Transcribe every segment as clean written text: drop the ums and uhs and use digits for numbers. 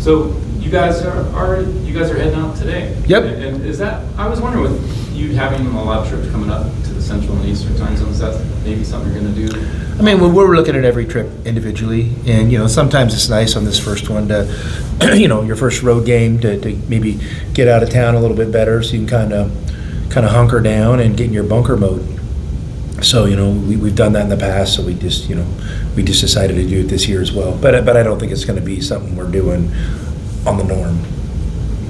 So you guys are heading out today. Yep. And is that, I was wondering with you having a lot of trips coming up to the Central and Eastern time zones, is that maybe something you're going to do? I mean, we're looking at every trip individually, and sometimes it's nice on this first one to, your first road game to maybe get out of town a little bit better, so you can kind of hunker down and get in your bunker mode. So we've done that in the past, so we just decided to do it this year as well. But I don't think it's going to be something we're doing on the norm.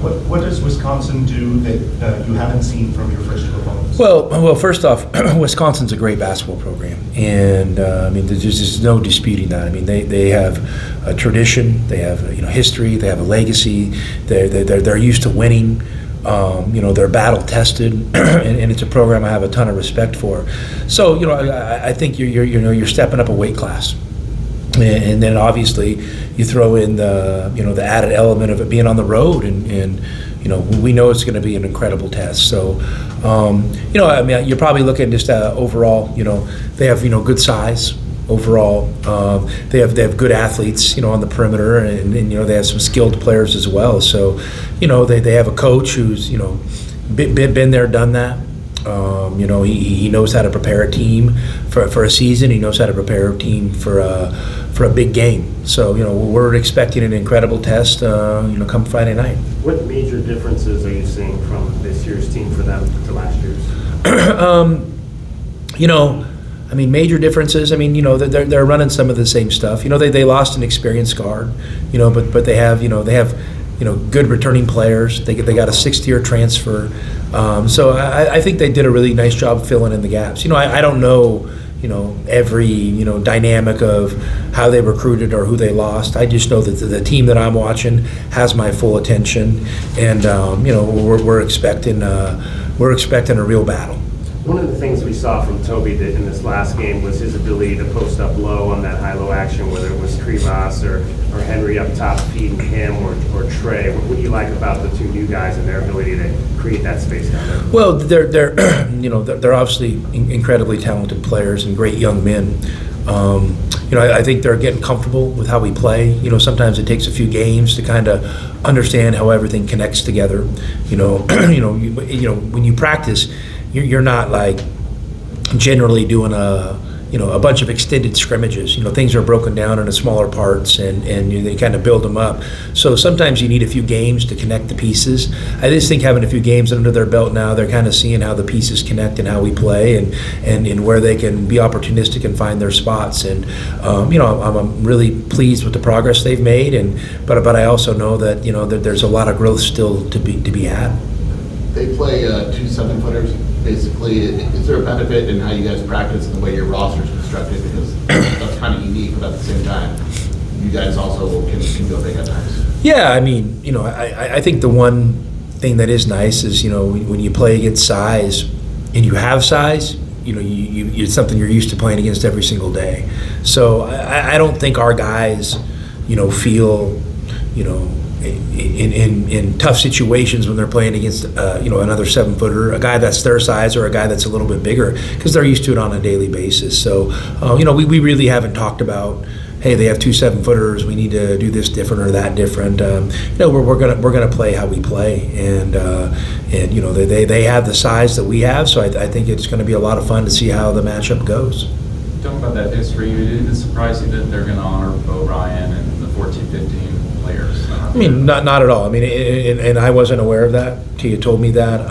What does Wisconsin do that you haven't seen from your first two opponents? Well, first off, Wisconsin's a great basketball program, and there's just no disputing that. I mean, they have a tradition, they have history, they have a legacy. They're used to winning. They're battle tested, and it's a program I have a ton of respect for. So I think you're stepping up a weight class. And then obviously you throw in the added element of it being on the road, and we know it's going to be an incredible test. So you're probably looking just overall. They have good size overall. They have good athletes on the perimeter, and they have some skilled players as well. So they have a coach who's been there, done that. He knows how to prepare a team for a season. He knows how to prepare a team for a big game. So we're expecting an incredible test. Come Friday night. What major differences are you seeing from this year's team for them to last year's? Major differences. They're running some of the same stuff. They lost an experienced guard. But they have good returning players. They got a sixth-year transfer. So I think they did a really nice job filling in the gaps. I don't know, every, dynamic of how they recruited or who they lost. I just know that the team that I'm watching has my full attention, and we're expecting a real battle. One of the things we saw from Toby in this last game was his ability to post up low on that high-low action, whether it was Krivas or Henry up top feeding him or Trey. What do you like about the two new guys and their ability to create that space down there? Well, they're obviously incredibly talented players and great young men. I think they're getting comfortable with how we play. Sometimes it takes a few games to kind of understand how everything connects together. When you practice, you're not like generally doing a bunch of extended scrimmages. Things are broken down into smaller parts, and they kind of build them up. So sometimes you need a few games to connect the pieces. I just think having a few games under their belt now, they're kind of seeing how the pieces connect and how we play, and where they can be opportunistic and find their spots. And I'm really pleased with the progress they've made. But I also know that that there's a lot of growth still to be had. They play 2 7-footers. Basically, is there a benefit in how you guys practice and the way your roster is constructed? Because that's kind of unique, but at the same time, you guys also can go big at times. Yeah, I think the one thing that is nice is when you play against size and you have size, it's something you're used to playing against every single day. So I don't think our guys, feel in tough situations when they're playing against another 7-footer, a guy that's their size or a guy that's a little bit bigger, because they're used to it on a daily basis. So we really haven't talked about, hey, they have 2 7-footers, we need to do this different or that different. We're gonna play how we play, and they have the size that we have. So I think it's going to be a lot of fun to see how the matchup goes. Talking about that history, it is surprising that they're going to honor Bo Ryan and the 14-15 players. Not at all. And I wasn't aware of that. Tia told me that.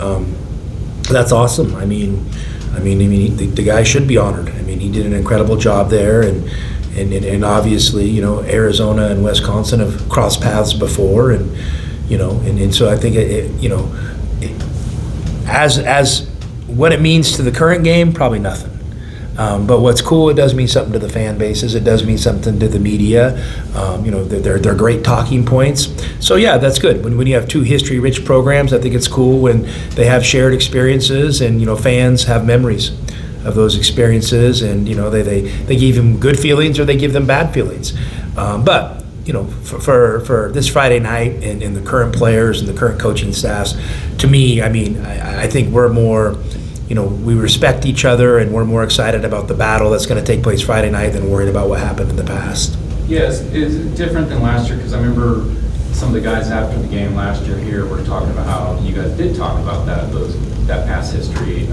That's awesome. The guy should be honored. He did an incredible job there, and obviously, Arizona and Wisconsin have crossed paths before, and so I think as what it means to the current game, probably nothing. But what's cool, it does mean something to the fan bases. It does mean something to the media. They're great talking points. So yeah, that's good. When you have 2 history-rich programs, I think it's cool when they have shared experiences, and fans have memories of those experiences, and they give them good feelings or they give them bad feelings. But for this Friday night and the current players and the current coaching staffs, to me, I think we're more. We respect each other, and we're more excited about the battle that's going to take place Friday night than worried about what happened in the past. Yes, is it different than last year? Because I remember some of the guys after the game last year here were talking about how you guys did talk about that past history.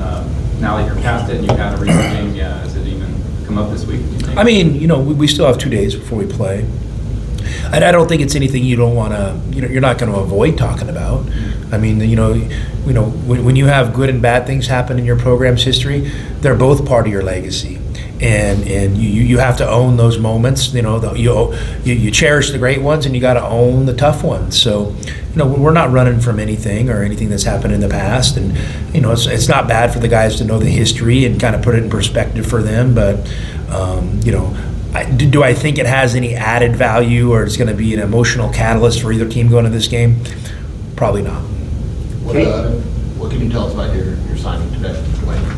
Now that you're past it and you've had a recent game, has it even come up this week, do you think? I mean, we still have 2 days before we play. And I don't think it's anything you don't want to, you're not going to avoid talking about. I mean, when you have good and bad things happen in your program's history, they're both part of your legacy. And you have to own those moments. You cherish the great ones, and you got to own the tough ones. So, we're not running from anything or anything that's happened in the past. And it's not bad for the guys to know the history and kind of put it in perspective for them. But do I think it has any added value or it's going to be an emotional catalyst for either team going to this game? Probably not. What can you tell us about your signing today, Dwayne?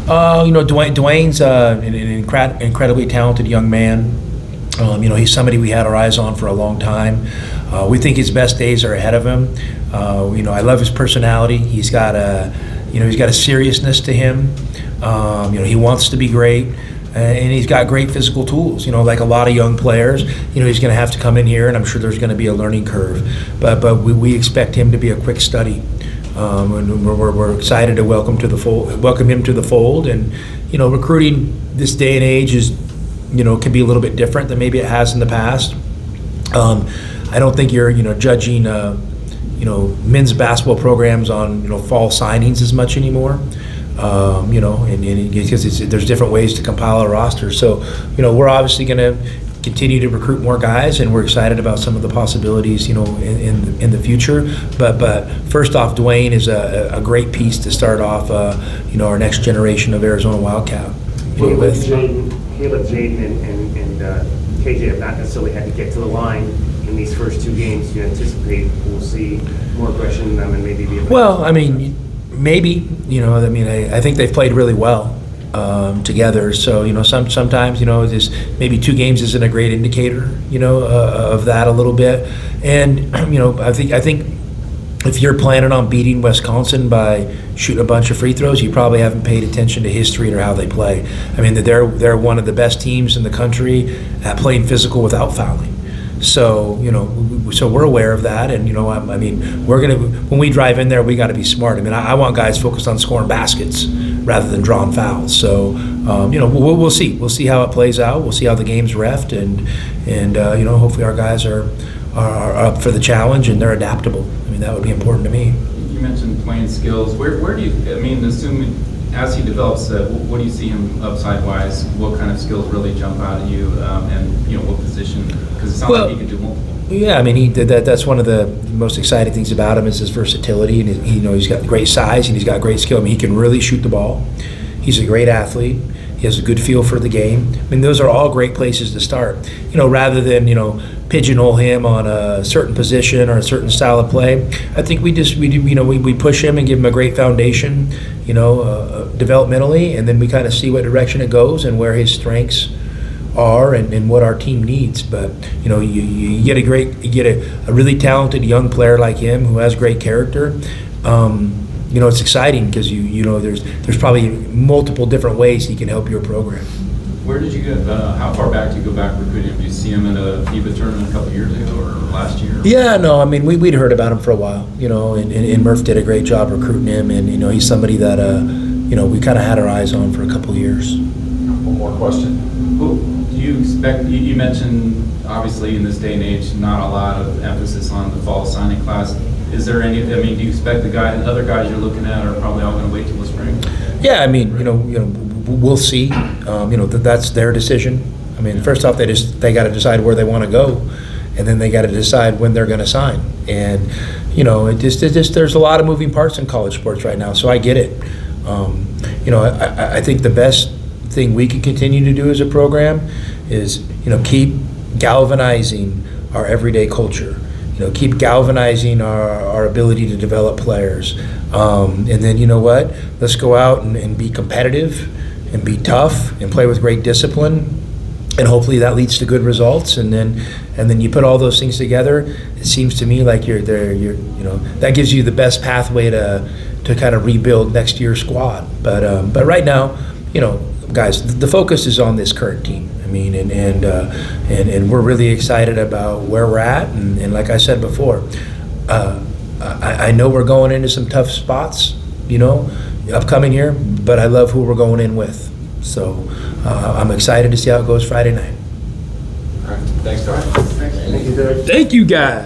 Dwayne's an incredibly talented young man. He's somebody we had our eyes on for a long time. We think his best days are ahead of him. I love his personality. He's got a seriousness to him. He wants to be great. And he's got great physical tools, like a lot of young players. He's going to have to come in here, and I'm sure there's going to be a learning curve. But we expect him to be a quick study. And we're excited to welcome him to the fold. And recruiting this day and age is, can be a little bit different than maybe it has in the past. I don't think you're judging men's basketball programs on fall signings as much anymore. And because there's different ways to compile a roster. So, we're obviously going to continue to recruit more guys, and we're excited about some of the possibilities, in the future. But first off, Dwayne is a great piece to start off, our next generation of Arizona Wildcat. Caleb, Jaden, and KJ have not necessarily had to get to the line in these first 2 games. Do you anticipate we'll see more aggression in them and maybe be maybe, I think they've played really well together. So, sometimes, just maybe 2 games isn't a great indicator, of that a little bit. And, I think if you're planning on beating Wisconsin by shooting a bunch of free throws, you probably haven't paid attention to history or how they play. I mean, they're one of the best teams in the country at playing physical without fouling. So, so we're aware of that, and when we drive in there, we got to be smart. I want guys focused on scoring baskets rather than drawing fouls. So, we'll see. We'll see how it plays out. We'll see how the game's reffed, and hopefully our guys are up for the challenge and they're adaptable. That would be important to me. You mentioned playing skills. Where do you? Assuming as he develops, what do you see him upside wise? What kind of skills really jump out at you, and what position? Because it sounds like he can do multiple. Yeah, that's one of the most exciting things about him is his versatility, and he's got great size and he's got great skill. He can really shoot the ball. He's a great athlete. He has a good feel for the game. Those are all great places to start. Rather than pigeonhole him on a certain position or a certain style of play. I think we push him and give him a great foundation, developmentally, and then we kind of see what direction it goes and where his strengths are and what our team needs. But you get a really talented young player like him who has great character. It's exciting because there's probably multiple different ways he can help your program. Where did you get? How far back do you go back recruiting him? Did you see him at a FIBA tournament a couple years ago or last year? Yeah, no, we'd heard about him for a while, and Murph did a great job recruiting him, and he's somebody that we kind of had our eyes on for a couple years. One more question. Who do you expect? You mentioned obviously in this day and age, not a lot of emphasis on the fall signing class. Is there any? Do you expect the other guys you're looking at are probably all going to wait till the spring? Yeah, we'll see. That's their decision. First off, they got to decide where they want to go, and then they got to decide when they're going to sign. And there's a lot of moving parts in college sports right now, so I get it. I think the best thing we can continue to do as a program is keep galvanizing our everyday culture. Keep galvanizing our ability to develop players. And then let's go out and be competitive and be tough and play with great discipline. And hopefully that leads to good results. And then you put all those things together. It seems to me like that gives you the best pathway to kind of rebuild next year's squad. But right now, guys, the focus is on this current team. mean, and we're really excited about where we're at. And like I said before, I know we're going into some tough spots, upcoming here, but I love who we're going in with. So I'm excited to see how it goes Friday night. All right, thanks, Tom. Thank you, guys.